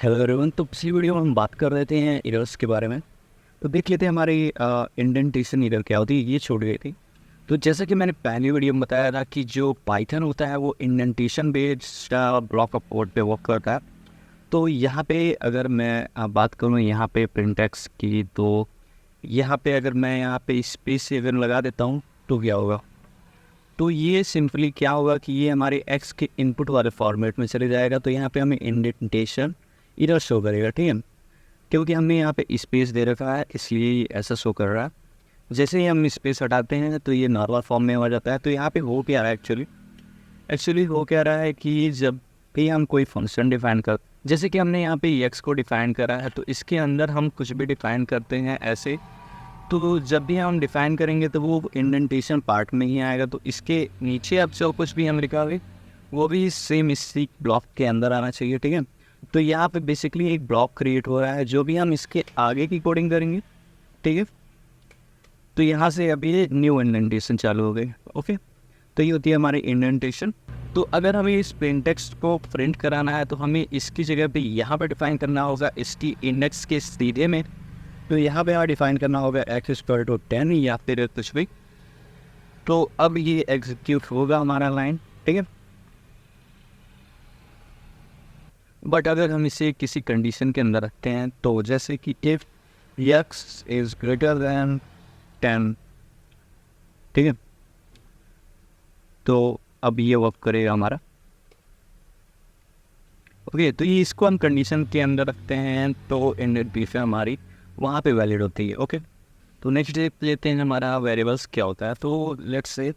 Hello everyone. तो पिछली video में हम बात कर रहे थे एरर्स के बारे में। तो देख लेते हैं हमारी इंडेंटेशन एरर क्या होती है, ये छूट गई थी। तो जैसे कि मैंने पहली वीडियो में बताया था कि जो पाइथन होता है वो indentation based block of code पे वर्क करता है। तो यहाँ पे अगर मैं बात करूँ यहाँ पे प्रिंटेक्स की, तो यहाँ पे अगर मैं यहाँ पे स्पेस से अगर लगा देता हूँ तो क्या होगा। तो ये सिंपली क्या होगा कि ये हमारे एक्स के इनपुट वाले फॉर्मेट में चले जाएगा। तो यहाँ पे हमें इंडेंटेशन एरर शो करेगा, ठीक है, क्योंकि हमने यहाँ पे स्पेस दे रखा है इसलिए ये ऐसा शो कर रहा है। जैसे ही हम स्पेस हटाते हैं तो ये नॉर्मल फॉर्म में हो जाता है। तो यहाँ पे हो क्या रहा है एक्चुअली हो क्या रहा है कि जब भी हम कोई फंक्शन डिफाइन कर, जैसे कि हमने यहाँ पे एक्स को डिफाइन करा है, तो इसके अंदर हम कुछ भी डिफाइन करते हैं ऐसे, तो जब भी हम डिफाइन करेंगे तो वो इंडेंटेशन पार्ट में ही आएगा। तो इसके नीचे अब जो कुछ भी हम लिखावे वो भी सेम इसी ब्लॉक के अंदर आना चाहिए, ठीक है। तो यहाँ पे बेसिकली एक ब्लॉक क्रिएट हो रहा है, जो भी हम इसके आगे की कोडिंग करेंगे, ठीक है। तो यहाँ से अभी न्यू इंडेंटेशन चालू हो गई, ओके। तो ये होती है हमारी इंडेंटेशन। तो अगर हमें इस प्लेन टेक्स्ट को प्रिंट कराना है तो हमें इसकी जगह पे यहाँ पर डिफाइन करना होगा इसकी इंडेक्स के सीधे में। तो यहाँ पे हमें डिफाइन करना होगा x=10 या फिर कुछ भी। तो अब ये एग्जीक्यूट होगा हमारा लाइन, ठीक है। बट अगर हम इसे किसी कंडीशन के अंदर रखते हैं, तो जैसे कि if x is greater than 10, ठीक है, तो अब ये वर्क करेगा हमारा, ओके। तो ये इसको हम कंडीशन के अंदर रखते हैं तो इंडेंटेशन हमारी वहाँ पे वैलिड होती है, ओके। तो नेक्स्ट देख लेते हैं हमारा वेरिएबल्स क्या होता है। तो लेट्स से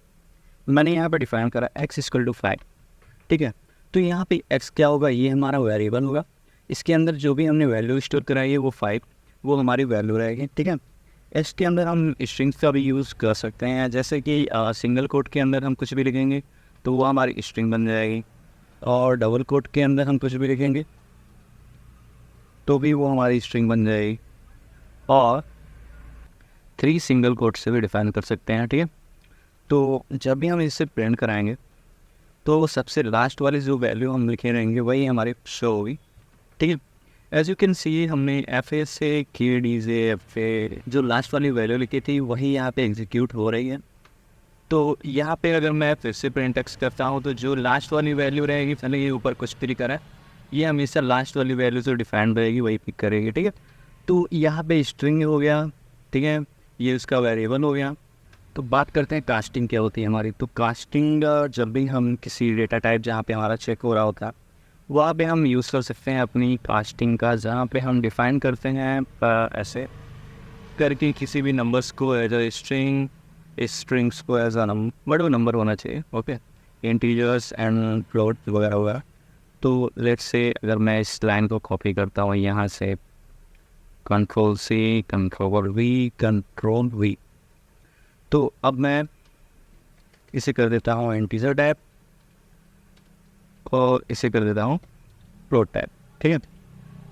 मैंने यहाँ पे डिफाइन करा x=5, ठीक है। तो यहाँ पे x क्या होगा, ये हमारा वेरिएबल होगा। इसके अंदर जो भी हमने वैल्यू स्टोर कराई है वो 5, वो हमारी वैल्यू रहेगी, ठीक है। इसके अंदर हम स्ट्रिंग्स का भी यूज़ कर सकते हैं, जैसे कि सिंगल कोट के अंदर हम कुछ भी लिखेंगे तो वो हमारी स्ट्रिंग बन जाएगी, और डबल कोट के अंदर हम कुछ भी लिखेंगे तो भी वो हमारी स्ट्रिंग बन जाएगी, और 3 सिंगल कोट से भी डिफाइन कर सकते हैं, ठीक है। तो जब भी हम इससे प्रिंट कराएंगे तो सबसे लास्ट वाली जो वैल्यू हम लिखे रहेंगे वही हमारी शो होगी, ठीक है। एज यू कैन सी हमने एफ ए से के डी से एफ ए जो लास्ट वाली वैल्यू लिखी थी वही यहाँ पे एग्जीक्यूट हो रही है। तो यहाँ पे अगर मैं फिर से प्रिंट टेक्स्ट करता हूँ तो जो लास्ट वाली वैल्यू रहेगी, पहले ये ऊपर कुछ भी लिखा है, ये हमेशा लास्ट वाली वैल्यू जो डिफाइंड रहेगी वही पिक करेगी, ठीक है। तो यहाँ पे स्ट्रिंग हो गया, ठीक है, ये उसका वेरिएबल हो गया। तो बात करते हैं कास्टिंग क्या होती है हमारी। तो कास्टिंग जब भी हम किसी डेटा टाइप जहाँ पे हमारा चेक हो रहा होता है वहाँ पे हम यूज़ कर सकते हैं अपनी कास्टिंग का, जहाँ पे हम डिफ़ाइन करते हैं ऐसे करके किसी भी नंबर्स को एज अ स्ट्रिंग, स्ट्रिंग्स को एज अ नंबर, वो नंबर होना चाहिए, ओके, इंटीजर्स एंड फ्लोट वगैरह वगैरह। तो लेट्स से अगर मैं इस लाइन को कॉपी करता हूँ यहाँ से Ctrl+C, Ctrl+V, तो अब मैं इसे कर देता हूँ इंटीजर टाइप और इसे कर देता हूँ फ्लोट टाइप, ठीक है।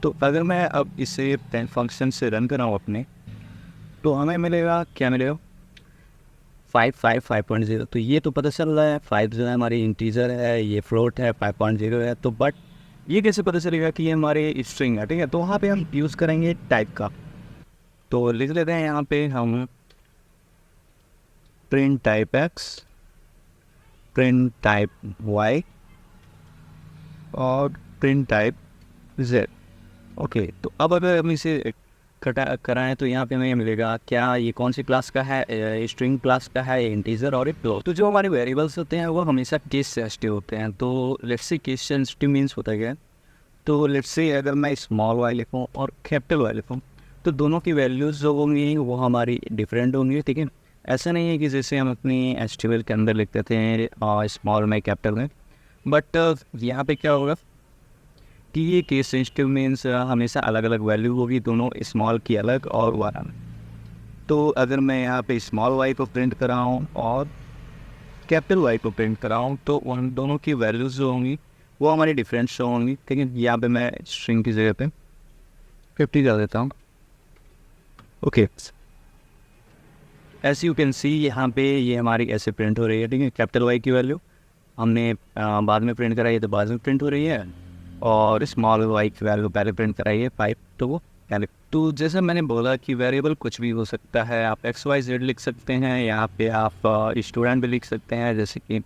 तो अगर मैं अब इसे 10 फंक्शन से रन कराऊँ अपने, तो हमें मिलेगा क्या मिलेगा 5.0। तो ये तो पता चल रहा है 5 जो है हमारी इंटीजर है, ये फ्लोट है, 5.0 है। तो बट ये कैसे पता चलेगा कि ये हमारे स्ट्रिंग है, ठीक है। तो वहाँ पे हम यूज़ करेंगे टाइप का। तो लिख लेते हैं यहाँ पे हम print type x, print type y और प्रिंट टाइप z, ओके। तो अब अगर हम इसे कराएं तो यहाँ पे हमें मिलेगा क्या, ये कौन सी क्लास का है, स्ट्रिंग क्लास का है, इंटीजर और एक फ्लोट। तो जो हमारे वेरिएबल्स होते हैं वो हमेशा केस सेंसिटिव होते हैं। तो लेट्स से केस सेंसिटिव मीन्स होता है, तो लेट्स से अगर मैं स्मॉल वाई लिखूँ और कैपिटल वाई लिखूँ तो दोनों की वैल्यूज़ जो होंगी वो हमारी डिफरेंट होंगी, ठीक है। ऐसा नहीं है कि जैसे हम अपनी HTML के अंदर लिखते थे स्मॉल में कैपिटल में, बट यहाँ पे क्या होगा कि ये केस सेंसिटिव मीन्स हमेशा अलग अलग वैल्यू होगी, दोनों स्मॉल की अलग और वाला में। तो अगर मैं यहाँ पे स्मॉल वाई को प्रिंट कराऊँ और कैपिटल वाई को प्रिंट कराऊँ तो उन दोनों की वैल्यूज़ जो होंगी वो हमारी डिफरेंट शो होंगी, ठीक है। यहाँ पे मैं स्ट्रिंग की जगह पे 50 कर देता हूँ, okay. S U can see यहाँ पे ये हमारी ऐसे प्रिंट हो रही है, ठीक है। कैपिटल वाई की वैल्यू हमने बाद में प्रिंट कराई है तो बाद में प्रिंट हो रही है, और स्मॉल वाई की वैल्यू पहले प्रिंट कराइए 5 तो वो यानी तो जैसे मैंने बोला कि वेरिएबल कुछ भी हो सकता है, आप एक्स वाई जेड लिख सकते हैं, यहाँ पे आप स्टूडेंट भी लिख सकते हैं, जैसे कि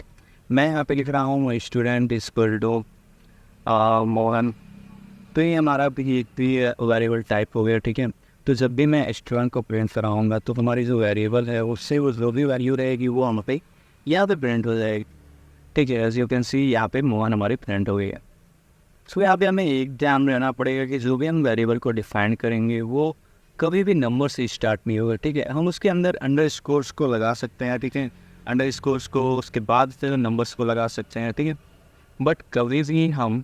मैं यहाँ पे लिख रहा हूँ स्टूडेंट इक्वल टू मोहन। तो ये हमारा भी एक भी वेरिएबल टाइप हो गया, ठीक है। तो जब भी मैं स्टूडेंट को प्रिंट कराऊंगा तो हमारी जो वेरिएबल है उससे वो जो भी वैल्यू रहेगी वो हम पे यहाँ पे प्रिंट हो जाएगी, ठीक है। एज यू कैन सी यहाँ पे मोहन हमारी प्रिंट हो गई है। सो यहाँ पे हमें एक ध्यान रहना पड़ेगा कि जो भी हम वेरिएबल को डिफाइन करेंगे वो कभी भी नंबर से स्टार्ट नहीं होगा, ठीक है। हम उसके अंदर अंडर स्कोर्स को लगा सकते हैं, ठीक है, अंडर स्कोर्स को उसके बाद फिर नंबर्स को लगा सकते हैं, ठीक है। बट कभी भी हम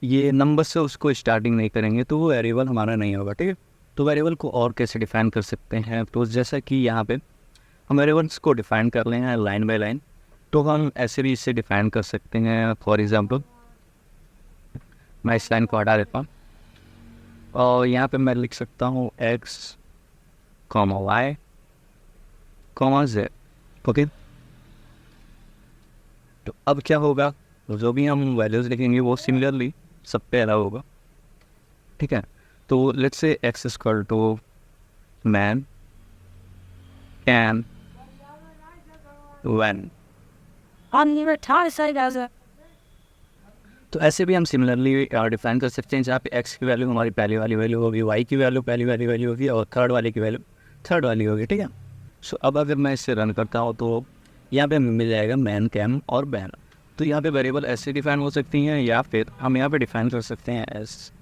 ये नंबर से उसको स्टार्टिंग नहीं करेंगे तो वो वेरिएबल हमारा नहीं होगा, ठीक है। तो वेरिएबल को और कैसे डिफाइन कर सकते हैं, तो जैसा कि यहाँ पे हम वेरिएबल्स को डिफाइन कर रहे हैं लाइन बाय लाइन, तो हम ऐसे भी इसे डिफाइन कर सकते हैं। फॉर एग्जांपल मैं इस लाइन को हटा देता हूँ और यहाँ पे मैं लिख सकता हूँ x comma y comma z, okay. तो अब क्या होगा, तो जो भी हम वैल्यूज़ लिखेंगे वो सिमिलरली सब पे अलग होगा, ठीक है। तो let's say x equal to man can when, तो ऐसे भी हम सिमिलरली डिफाइन कर सकते हैं, जहाँ पे x की वैल्यू हमारी पहली वाली वैल्यू होगी, y की वैल्यू पहली वाली वैल्यू होगी और थर्ड वाले की वैल्यू थर्ड वाली होगी, ठीक है। सो अब अगर मैं इसे रन करता हूँ तो यहाँ पे हमें मिल जाएगा मैन कैम और बैन। तो यहाँ पे वेरिएबल ऐसे डिफाइन हो सकती हैं या फिर हम यहाँ पे डिफाइन कर सकते हैं as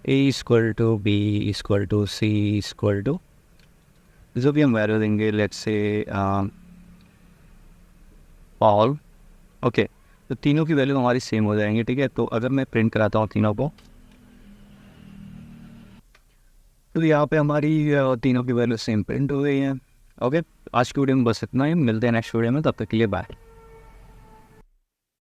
A equal to B equal to C equal to जो भी हम वैल्यू देंगे, लेट्स से ऑल, ओके। तो तीनों की वैल्यू हमारी सेम हो जाएंगी, ठीक है। तो अगर मैं प्रिंट कराता हूँ तीनों को, तो यहाँ पे हमारी तीनों की वैल्यू सेम प्रिंट हो गई है, ओके। आज की वीडियो में बस इतना ही, मिलते हैं नेक्स्ट वीडियो में, तब तक के लिए बाय।